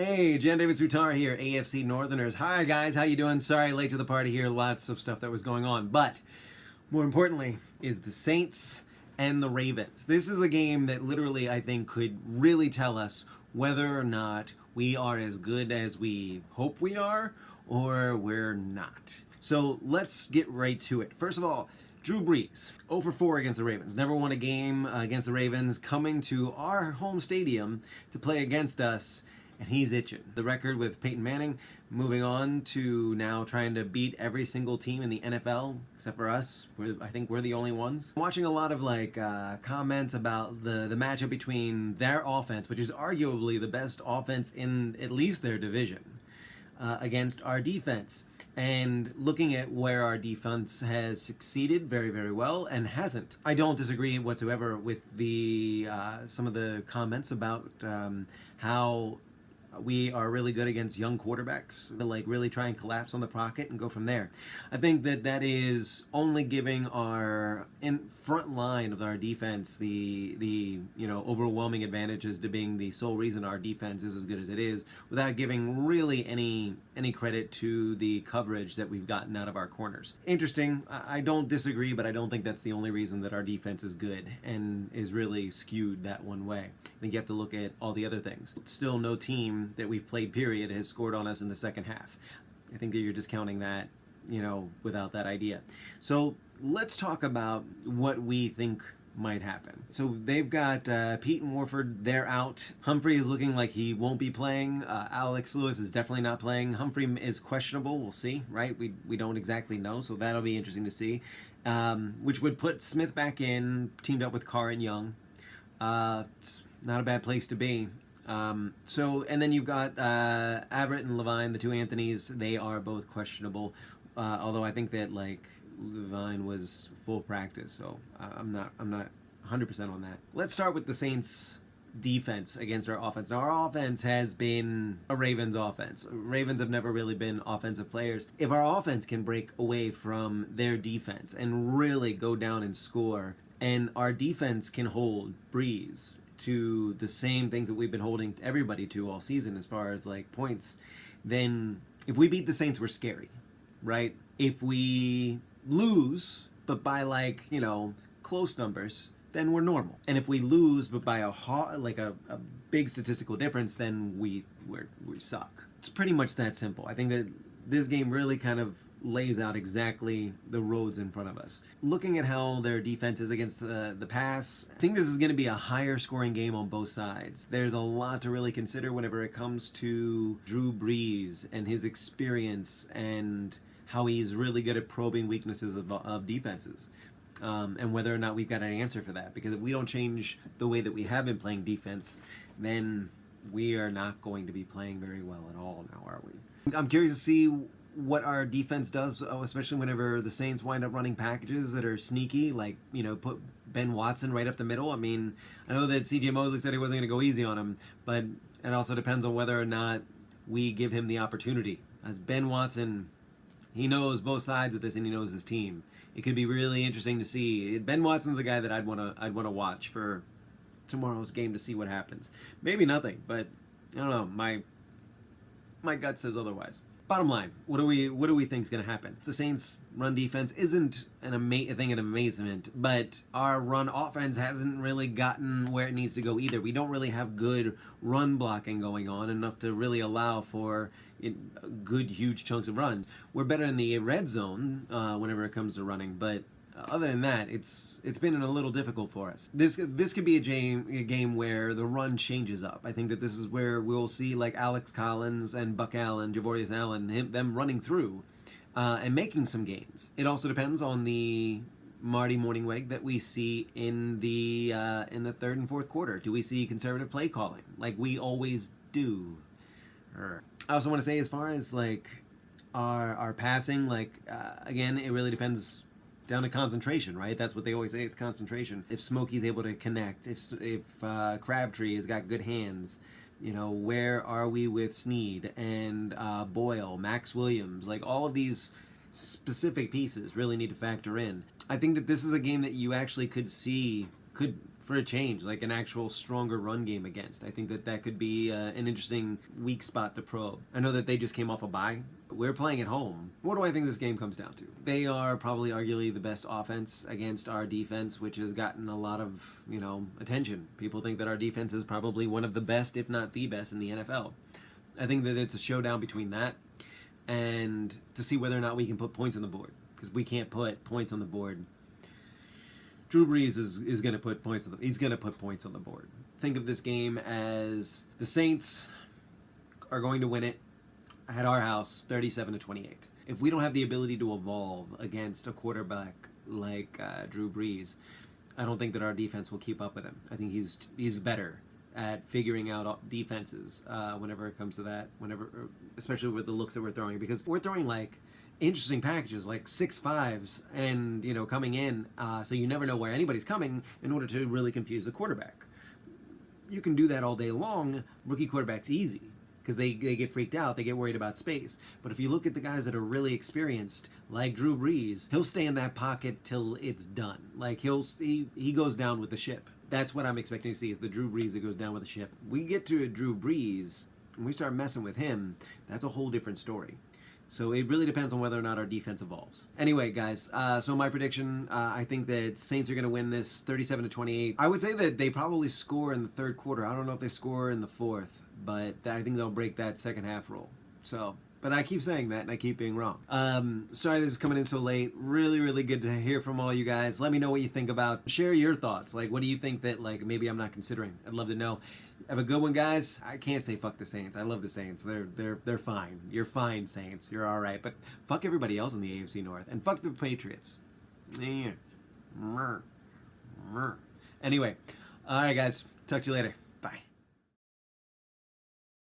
Hey, Jan David Sutar here, AFC Northerners. Hi guys, how you doing? Sorry, late to the party here. Lots of stuff that was going on, but more importantly is the Saints and the Ravens. This is a game that literally I think could really tell us whether or not we are as good as we hope we are or we're not. So let's get right to it. First of all, Drew Brees, 0 for 4 against the Ravens. Never won a game against the Ravens, coming to our home stadium to play against us, and he's itching. The record with Peyton Manning, moving on to now trying to beat every single team in the NFL, except for us. I think we're the only ones. I'm watching a lot of comments about the matchup between their offense, which is arguably the best offense in at least their division, against our defense. And looking at where our defense has succeeded very, very well and hasn't. I don't disagree whatsoever with the some of the comments about how we are really good against young quarterbacks, like really try and collapse on the pocket and go from there. I think that is only giving our front line of our defense the overwhelming advantages to being the sole reason our defense is as good as it is, without giving really any credit to the coverage that we've gotten out of our corners. Interesting. I don't disagree, but I don't think that's the only reason that our defense is good and is really skewed that one way. I think you have to look at all the other things. Still, no team that we've played, period, has scored on us in the second half. I think that you're discounting that, without that idea. So let's talk about what we think might happen. So they've got Pete and Warford, they're out. Humphrey is looking like he won't be playing. Alex Lewis is definitely not playing. Humphrey is questionable. We'll see, right? We don't exactly know, so that'll be interesting to see. Which would put Smith back in, teamed up with Carr and Young. It's not a bad place to be. And then you've got Averett and Levine, the two Anthonys. They are both questionable. Although I think that Levine was full practice, so I'm not 100% on that. Let's start with the Saints' defense against our offense. Now, our offense has been a Ravens offense. Ravens have never really been offensive players. If our offense can break away from their defense and really go down and score, and our defense can hold Brees to the same things that we've been holding everybody to all season as far as points, then if we beat the Saints, we're scary, right? If we lose, but by close numbers, then we're normal. And if we lose, but by a big statistical difference, then we suck. It's pretty much that simple. I think that this game really kind of lays out exactly the roads in front of us. Looking at how their defense is against the pass, I think this is going to be a higher scoring game on both sides. There's a lot to really consider whenever it comes to Drew Brees and his experience and how he's really good at probing weaknesses of defenses. And whether or not we've got an answer for that. Because if we don't change the way that we have been playing defense, then we are not going to be playing very well at all now, are we? I'm curious to see what our defense does, especially whenever the Saints wind up running packages that are sneaky, put Ben Watson right up the middle. I mean, I know that C.J. Mosley said he wasn't going to go easy on him, but it also depends on whether or not we give him the opportunity. As Ben Watson, he knows both sides of this and he knows his team. It could be really interesting to see. Ben Watson's the guy that I'd want to watch for tomorrow's game to see what happens. Maybe nothing, but I don't know. My gut says otherwise. Bottom line, what do we think is going to happen? The Saints' run defense isn't an amazement, but our run offense hasn't really gotten where it needs to go either. We don't really have good run blocking going on, enough to really allow for good, huge chunks of runs. We're better in the red zone whenever it comes to running, but other than that, it's been a little difficult for us. This could be a game where the run changes up. I think that this is where we'll see Alex Collins and Buck Allen, Javorius Allen, them running through and making some gains. It also depends on the Marty Morningweg that we see in the third and fourth quarter. Do we see conservative play calling like we always do? I also want to say, as far as our passing, again, it really depends down to concentration, right? That's what they always say, it's concentration. If Smokey's able to connect, if Crabtree has got good hands, where are we with Snead and Boyle, Max Williams? All of these specific pieces really need to factor in. I think that this is a game that you actually could for a change, like an actual stronger run game against. I think that could be an interesting weak spot to probe. I know that they just came off a bye. We're playing at home. What do I think this game comes down to? They are probably arguably the best offense against our defense, which has gotten a lot of, attention. People think that our defense is probably one of the best, if not the best, in the NFL. I think that it's a showdown between that and to see whether or not we can put points on the board. Because we can't put points on the board. Drew Brees is going to put points on he's going to put points on the board. Think of this game as the Saints are going to win it at our house 37-28. If we don't have the ability to evolve against a quarterback like Drew Brees, I don't think that our defense will keep up with him. I think he's better at figuring out defenses whenever it comes to that, especially with the looks that we're throwing, because we're throwing like interesting packages like 6-5s and coming in, so you never know where anybody's coming in order to really confuse the quarterback. You can do that all day long. Rookie quarterback's easy because they get freaked out, they get worried about space. But if you look at the guys that are really experienced, like Drew Brees, he'll stay in that pocket till it's done. Like he goes down with the ship. That's what I'm expecting to see, is the Drew Brees that goes down with the ship. We get to a Drew Brees and we start messing with him, that's a whole different story. So it really depends on whether or not our defense evolves. Anyway, guys, so my prediction, I think that Saints are going to win this 37-28. I would say that they probably score in the third quarter. I don't know if they score in the fourth, but I think they'll break that second half rule. So, but I keep saying that and I keep being wrong. Sorry this is coming in so late. Really, really good to hear from all you guys. Let me know what you think about. Share your thoughts. Like, what do you think that maybe I'm not considering? I'd love to know. Have a good one, guys. I can't say fuck the Saints. I love the Saints. They're fine. You're fine, Saints. You're all right. But fuck everybody else in the AFC North, and fuck the Patriots. Anyway, all right, guys. Talk to you later.